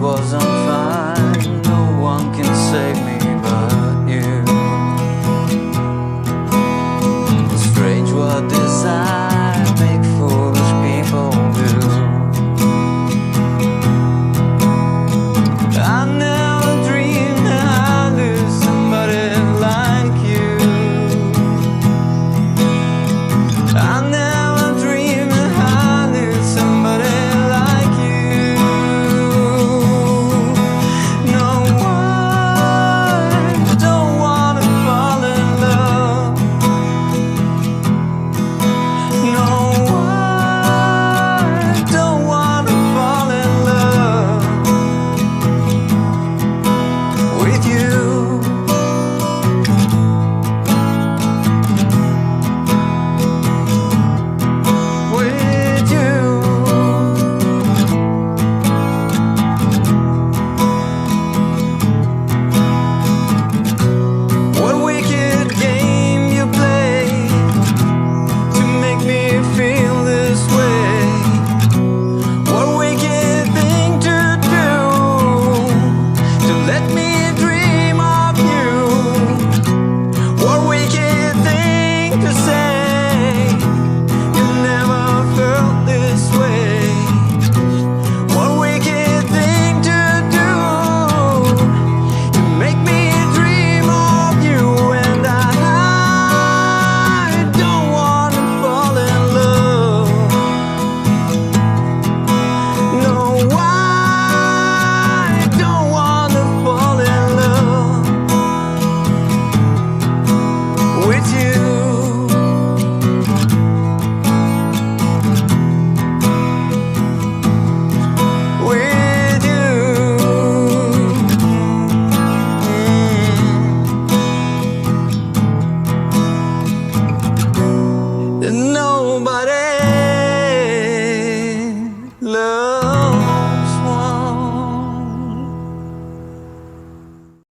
was on fire. No one can save me but you. It's strange what desire make foolish people do. I never dreamed that I'd lose somebody like you. I never dreamed that I'd lose somebody like you. No, I don't wanna fall in love. No, I don't wanna fall in love with you. With you. What wicked game you play to make me feel this way? What wicked thing to do to let me dream of you? What wicked thing to say? You never felt this way. What wicked thing to do to make me dream of you? And I don't wanna fall in love. No, I don't wanna fall in love with you. With you. Nobody